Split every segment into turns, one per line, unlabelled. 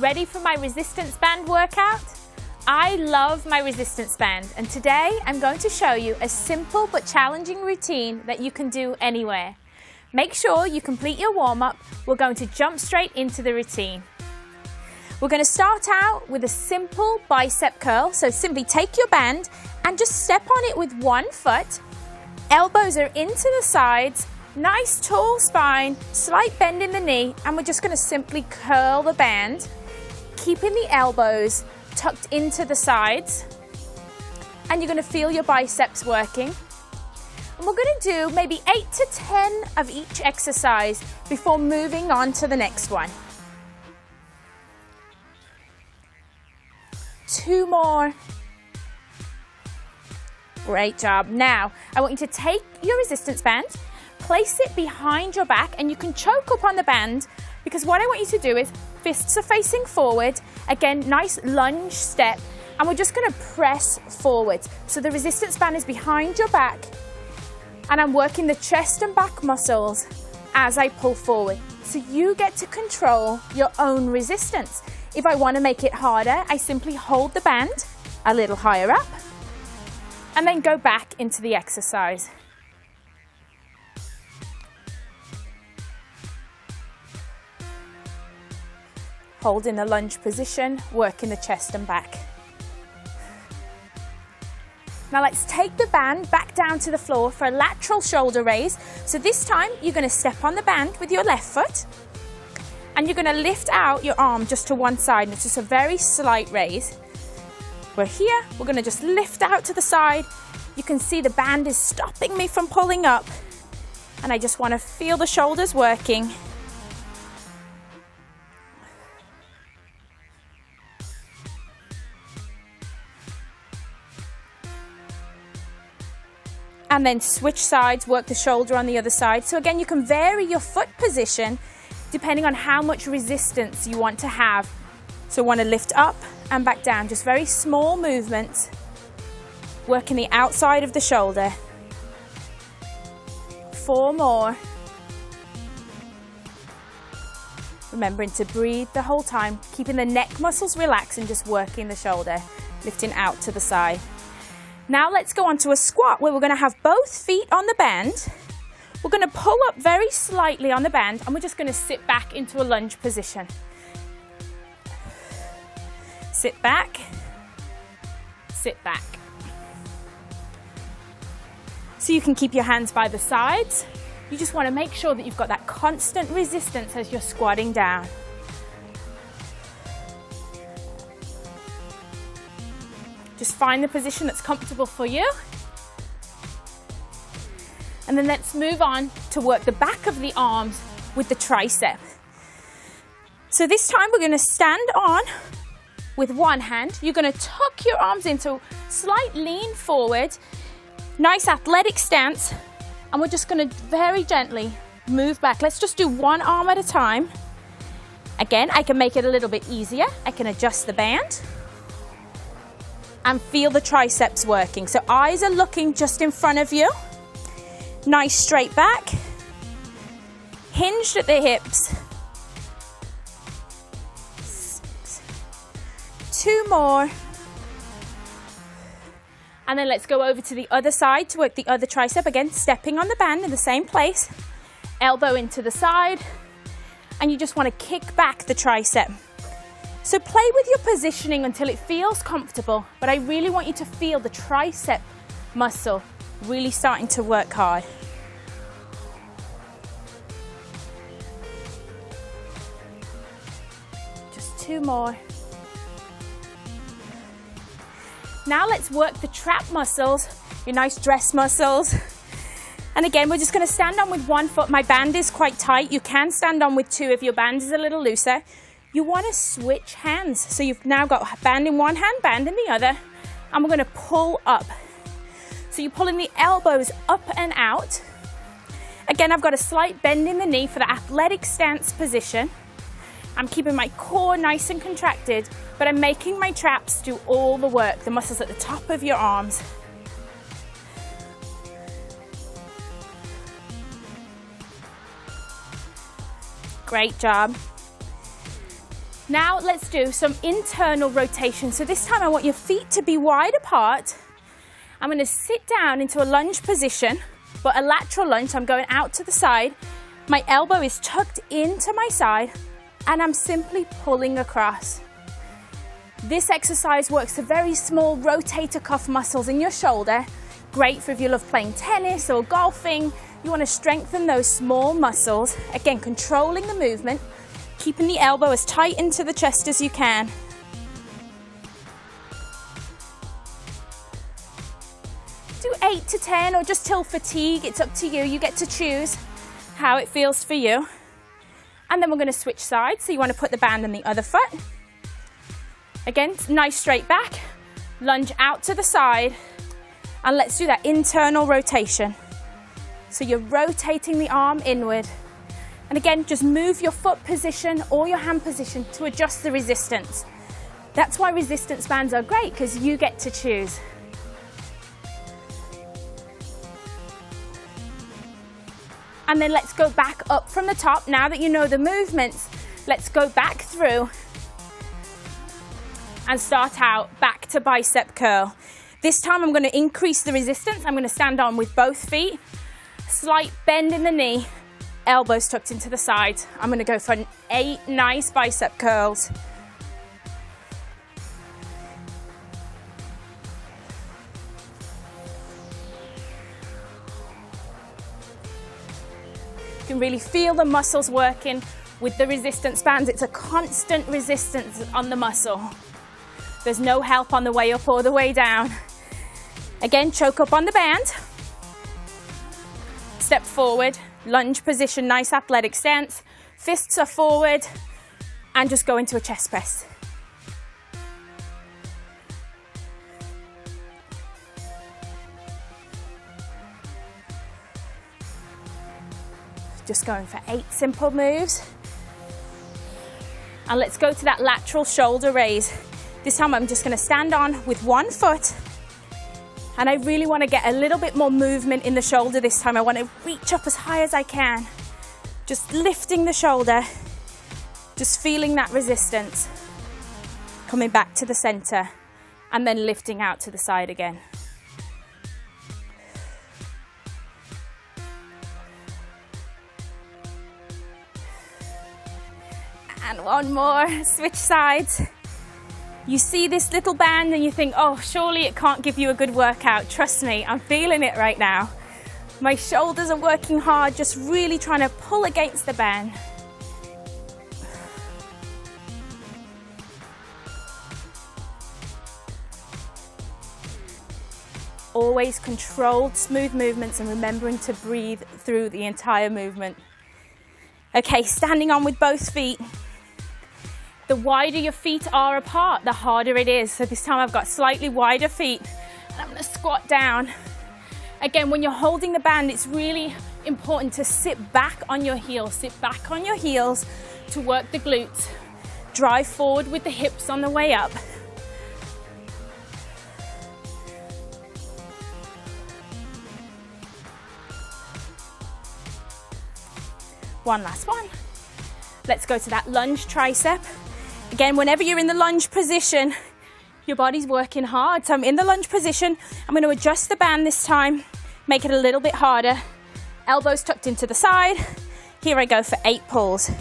ready for my resistance band workout? I love my resistance band, and today I'm going to show you a simple but challenging routine that you can do anywhere. Make sure you complete your warm-up. We're going to jump straight into the routine. We're going to start out with a simple bicep curl, so simply take your band and just step on it with one foot. Elbows are into the sides, nice tall spine, slight bend in the knee, and we're just going to simply curl the band, keeping the elbows tucked into the sides, and you're going to feel your biceps working. And we're going to do maybe 8 to 10 of each exercise before moving on to the next one. 2 more. Great job. Now, I want you to take your resistance band, place it behind your back, and you can choke up on the band, because what I want you to do is fists are facing forward. Again, nice lunge step, and we're just going to press forward. So the resistance band is behind your back, and I'm working the chest and back muscles as I pull forward. So you get to control your own resistance. If I want to make it harder, I simply hold the band a little higher up and then go back into the exercise. Hold in the lunge position, working the chest and back. Now let's take the band back down to the floor for a lateral shoulder raise. So this time you're going to step on the band with your left foot, and you're going to lift out your arm just to one side. It's just a very slight raise. We're here, we're going to just lift out to the side. You can see the band is stopping me from pulling up, and I just want to feel the shoulders working. And then switch sides, work the shoulder on the other side. So again, you can vary your foot position depending on how much resistance you want to have. So want to lift up and back down, just very small movements, working the outside of the shoulder. 4 more. Remembering to breathe the whole time, keeping the neck muscles relaxed and just working the shoulder, lifting out to the side. Now let's go on to a squat where we're going to have both feet on the band. We're going to pull up very slightly on the band, and we're just going to sit back into a lunge position. Sit back, sit back. So you can keep your hands by the sides. You just want to make sure that you've got that constant resistance as you're squatting down. Just find the position that's comfortable for you. And then let's move on to work the back of the arms with the tricep. So this time we're going to stand on with one hand. You're going to tuck your arms into slight lean forward, nice athletic stance, and we're just going to very gently move back. Let's just do one arm at a time. Again, I can make it a little bit easier. I can adjust the band and feel the triceps working. So eyes are looking just in front of you. Nice straight back, hinged at the hips. 2 more. And then let's go over to the other side to work the other tricep. Again, stepping on the band in the same place. Elbow into the side. And you just want to kick back the tricep. So play with your positioning until it feels comfortable, but I really want you to feel the tricep muscle really starting to work hard. Just 2 more. Now let's work the trap muscles, your nice dress muscles. And again, we're just going to stand on with one foot. My band is quite tight. You can stand on with 2 if your band is a little looser. You want to switch hands. So you've now got band in one hand, band in the other, and we're going to pull up. So you're pulling the elbows up and out. Again, I've got a slight bend in the knee for the athletic stance position. I'm keeping my core nice and contracted, but I'm making my traps do all the work, the muscles at the top of your arms. Great job. Now let's do some internal rotation. So this time I want your feet to be wide apart. I'm going to sit down into a lunge position, but a lateral lunge, so I'm going out to the side. My elbow is tucked into my side and I'm simply pulling across. This exercise works the very small rotator cuff muscles in your shoulder. Great for if you love playing tennis or golfing. You want to strengthen those small muscles. Again, controlling the movement, keeping the elbow as tight into the chest as you can. Do 8 to 10 or just till fatigue. It's up to you. You get to choose how it feels for you. And then we're going to switch sides. So you want to put the band on the other foot. Again, nice straight back. Lunge out to the side. And let's do that internal rotation. So you're rotating the arm inward. And again, just move your foot position or your hand position to adjust the resistance. That's why resistance bands are great, because you get to choose. And then let's go back up from the top. Now that you know the movements, let's go back through and start out back to bicep curl. This time I'm going to increase the resistance. I'm going to stand on with both feet. Slight bend in the knee. Elbows tucked into the sides. I'm going to go for 8 nice bicep curls. You can really feel the muscles working with the resistance bands. It's a constant resistance on the muscle. There's no help on the way up or the way down. Again, choke up on the band. Step forward. Lunge position, nice athletic stance. Fists are forward and just go into a chest press. Just going for 8 simple moves. And let's go to that lateral shoulder raise. This time I'm just going to stand on with one foot. And I really want to get a little bit more movement in the shoulder this time. I want to reach up as high as I can. Just lifting the shoulder. Just feeling that resistance. Coming back to the center. And then lifting out to the side again. And one more. Switch sides. You see this little band and you think, oh, surely it can't give you a good workout. Trust me, I'm feeling it right now. My shoulders are working hard, just really trying to pull against the band. Always controlled, smooth movements and remembering to breathe through the entire movement. Okay, standing on with both feet. The wider your feet are apart, the harder it is. So this time I've got slightly wider feet. And I'm going to squat down. Again, when you're holding the band, it's really important to sit back on your heels. Sit back on your heels to work the glutes. Drive forward with the hips on the way up. One last one. Let's go to that lunge tricep. Again, whenever you're in the lunge position, your body's working hard. So I'm in the lunge position. I'm going to adjust the band this time, make it a little bit harder. Elbows tucked into the side. Here I go for 8 pulls.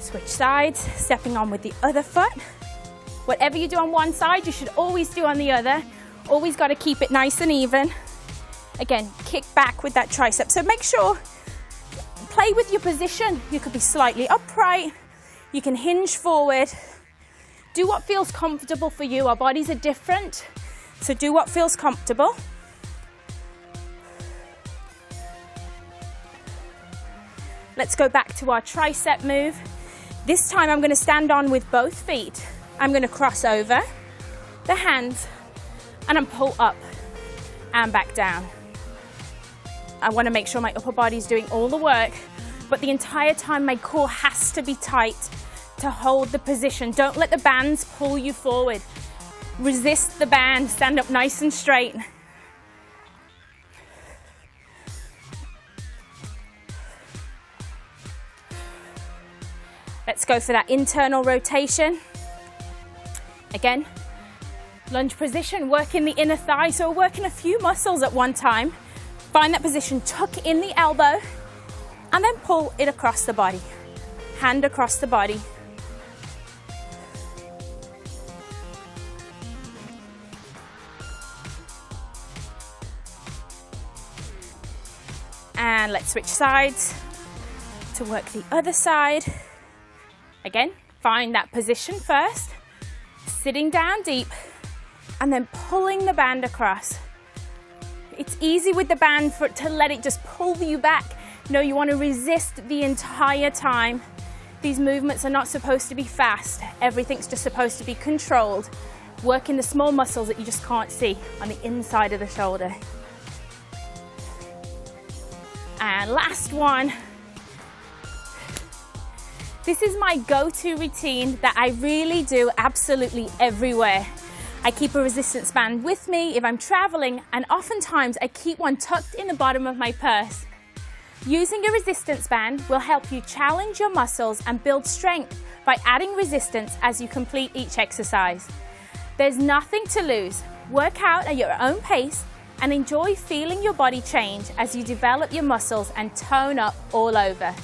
Switch sides, stepping on with the other foot. Whatever you do on one side, you should always do on the other. Always got to keep it nice and even. Again, kick back with that tricep. So make sure, play with your position. You could be slightly upright. You can hinge forward. Do what feels comfortable for you. Our bodies are different, so do what feels comfortable. Let's go back to our tricep move. This time I'm going to stand on with both feet. I'm going to cross over the hands and I'm pull up and back down. I want to make sure my upper body is doing all the work, but the entire time my core has to be tight to hold the position. Don't let the bands pull you forward. Resist the band, stand up nice and straight. Let's go for that internal rotation. Again, lunge position, working the inner thigh, so we're working a few muscles at one time. Find that position, tuck in the elbow, and then pull it across the body. Hand across the body. And let's switch sides to work the other side. Again, find that position first, sitting down deep, and then pulling the band across. It's easy with the band to let it just pull you back. No, you want to resist the entire time. These movements are not supposed to be fast. Everything's just supposed to be controlled. Working the small muscles that you just can't see on the inside of the shoulder. And last one. This is my go-to routine that I really do absolutely everywhere. I keep a resistance band with me if I'm traveling, and oftentimes I keep one tucked in the bottom of my purse. Using a resistance band will help you challenge your muscles and build strength by adding resistance as you complete each exercise. There's nothing to lose. Work out at your own pace and enjoy feeling your body change as you develop your muscles and tone up all over.